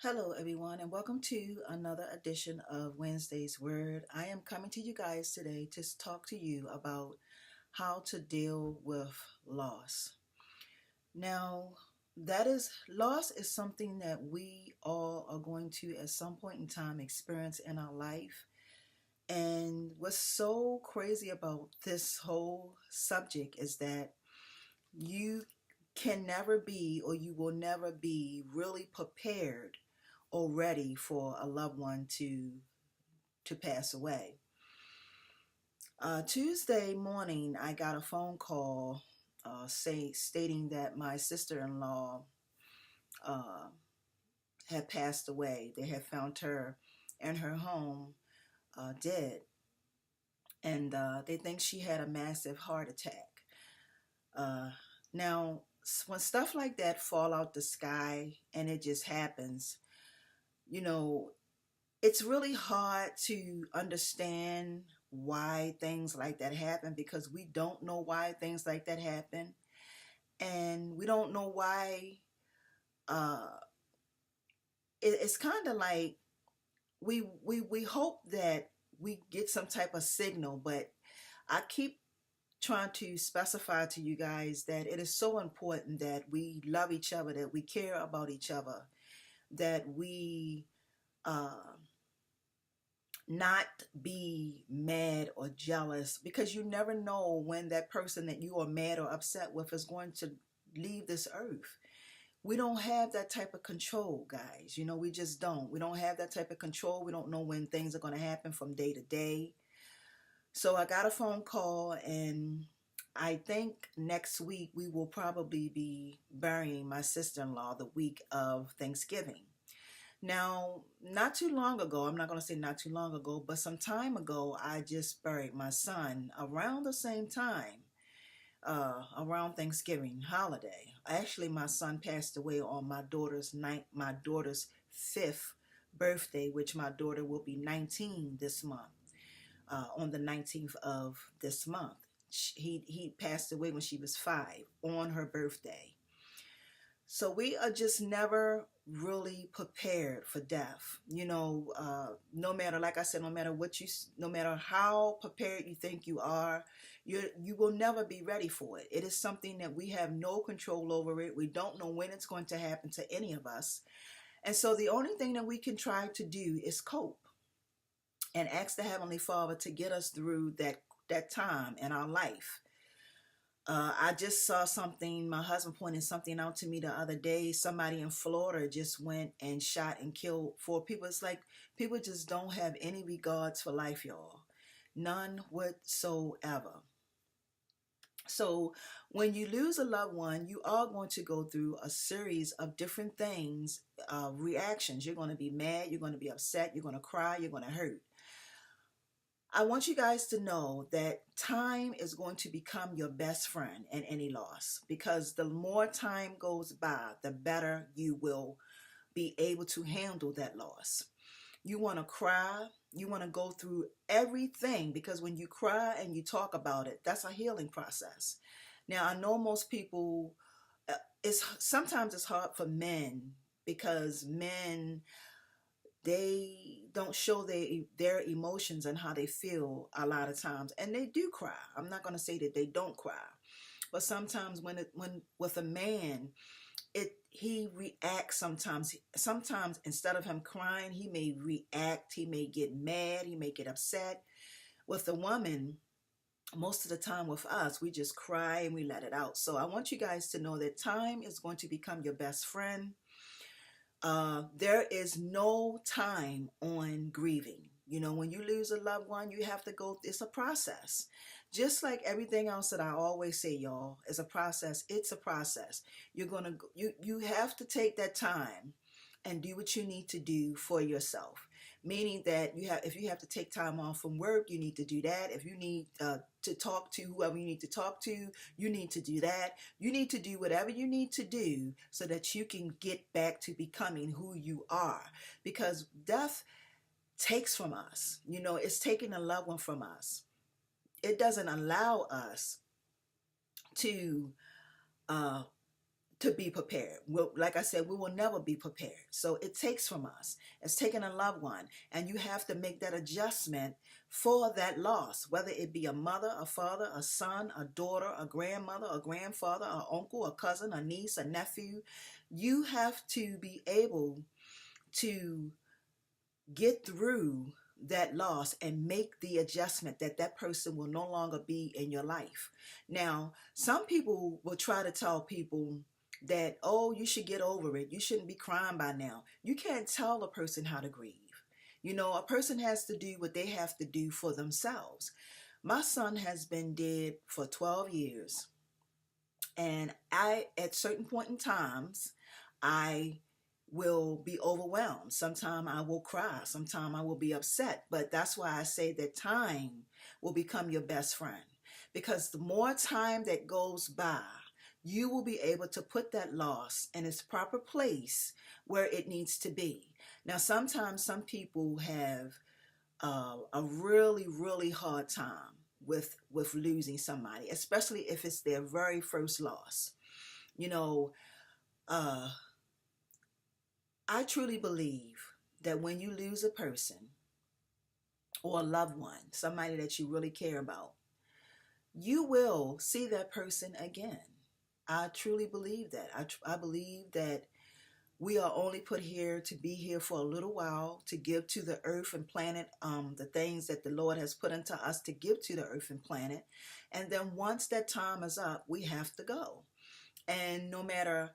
Hello, everyone, and welcome to another edition of Wednesday's Word. I am coming to you guys today to talk to you about how to deal with loss. Now, loss is something that we all are going to, at some point in time, experience in our life. And what's so crazy about this whole subject is that you can never be, or you will never be, really prepared or ready for a loved one to pass away. Tuesday morning, I got a phone call stating that my sister-in-law uh, had passed away. They had found her in her home dead, and they think she had a massive heart attack. Uh, Now, when stuff like that fall out the sky and it just happens, you know, it's really hard to understand why things like that happen because we don't know why things like that happen, and we don't know why. uh it's kind of like we hope that we get some type of signal, but I keep trying to specify to you guys that it is so important that we love each other, that we care about each other, that we uh not be mad or jealous, because you never know when that person that you are mad or upset with is going to leave this earth. We don't have that type of control, guys. We just don't. We don't have that type of control. We don't know when things are going to happen from day to day. So I got a phone call, and I think next week we will probably be burying my sister-in-law the week of Thanksgiving. Now, not too long ago, I'm not going to say not too long ago, but some time ago, I just buried my son around the same time, around Thanksgiving holiday. Actually, my son passed away on my daughter's fifth birthday, which my daughter will be 19 this month, on the 19th of this month. He passed away when she was 5 on her birthday. So we are just never really prepared for death. No matter, like I said, no matter how prepared you think you are, you will never be ready for it. It is something that we have no control over it. We don't know when it's going to happen to any of us. And so the only thing that we can try to do is cope and ask the Heavenly Father to get us through that time in our life. I just saw something, my husband pointed something out to me the other day. Somebody in Florida just went and shot and killed 4 people. It's like people just don't have any regards for life, y'all. None whatsoever. So when you lose a loved one, you are going to go through a series of different things, reactions. You're going to be mad, you're going to be upset, you're going to cry, you're going to hurt. I want you guys to know that time is going to become your best friend in any loss, because the more time goes by, the better you will be able to handle that loss. You want to cry, you want to go through everything, because when you cry and you talk about it, that's a healing process. Now, I know most people, sometimes it's hard for men, because men, they don't show their emotions and how they feel a lot of times, and they do cry. I'm not going to say that they don't cry, but sometimes when with a man, he reacts. Sometimes instead of him crying, he may react, he may get mad, he may get upset. With the woman, most of the time with us, we just cry and we let it out. So I want you guys to know that time is going to become your best friend. There is no time on grieving. When you lose a loved one, you have to go, it's a process. Just like everything else that I always say, y'all, is a process. It's a process. You have to take that time and do what you need to do for yourself. Meaning that if you have to take time off from work, you need to do that. If you need to talk to whoever you need to talk to, you need to do that. You need to do whatever you need to do so that you can get back to becoming who you are. Because death takes from us. It's taking a loved one from us. It doesn't allow us to uh, to be prepared. Like I said, we will never be prepared. So it takes from us. It's taking a loved one, and you have to make that adjustment for that loss, whether it be a mother, a father, a son, a daughter, a grandmother, a grandfather, a uncle, a cousin, a niece, a nephew. You have to be able to get through that loss and make the adjustment that that person will no longer be in your life. Now, some people will try to tell people that, oh, you should get over it. You shouldn't be crying by now. You can't tell a person how to grieve. You know, a person has to do what they have to do for themselves. My son has been dead for 12 years. And at certain point in times, I will be overwhelmed. Sometimes I will cry. Sometimes I will be upset. But that's why I say that time will become your best friend. Because the more time that goes by, you will be able to put that loss in its proper place where it needs to be. Now, sometimes some people have a really, really hard time with losing somebody, especially if it's their very first loss. You know, I truly believe that when you lose a person or a loved one, somebody that you really care about, you will see that person again. I truly believe that. I believe that we are only put here to be here for a little while, to give to the earth and planet the things that the Lord has put into us to give to the earth and planet. And then once that time is up, we have to go. And no matter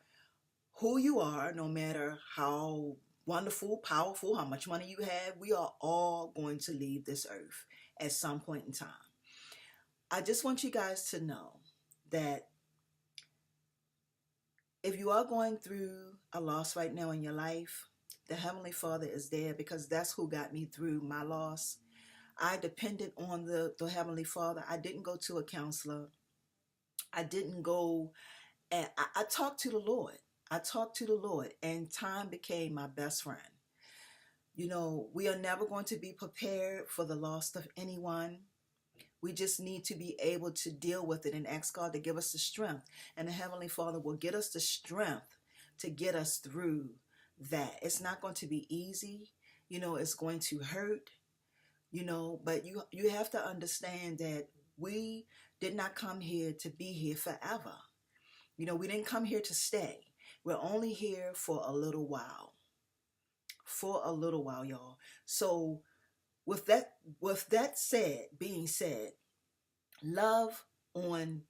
who you are, no matter how wonderful, powerful, how much money you have, we are all going to leave this earth at some point in time. I just want you guys to know that if you are going through a loss right now in your life, the Heavenly Father is there, because that's who got me through my loss. I depended on the Heavenly Father. I didn't go to a counselor. I didn't go, and I talked to the Lord. I talked to the Lord, and time became my best friend. You know, we are never going to be prepared for the loss of anyone. We just need to be able to deal with it and ask God to give us the strength. And the Heavenly Father will get us the strength to get us through that. It's not going to be easy. You know, it's going to hurt, you know, but you have to understand that we did not come here to be here forever. You know, we didn't come here to stay. We're only here for a little while. For a little while, y'all. So with that being said, love on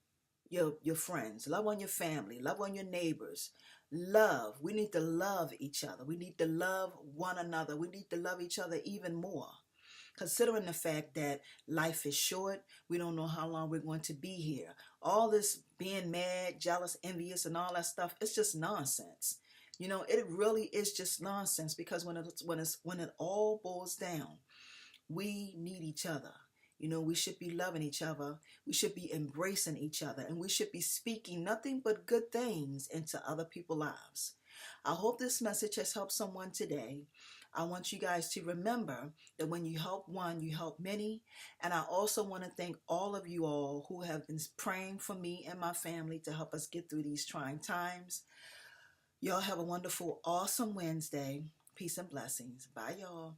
your friends, love on your family, love on your neighbors. Love. We need to love each other. We need to love one another. We need to love each other even more. Considering the fact that life is short, we don't know how long we're going to be here. All this being mad, jealous, envious, and all that stuff, it's just nonsense. You know, it really is just nonsense, because when it all boils down, we need each other. You know, we should be loving each other. We should be embracing each other, and we should be speaking nothing but good things into other people's lives. I hope this message has helped someone today. I want you guys to remember that when you help one, you help many. And I also want to thank all of you all who have been praying for me and my family to help us get through these trying times. Y'all have a wonderful, awesome Wednesday. Peace and blessings. Bye, y'all.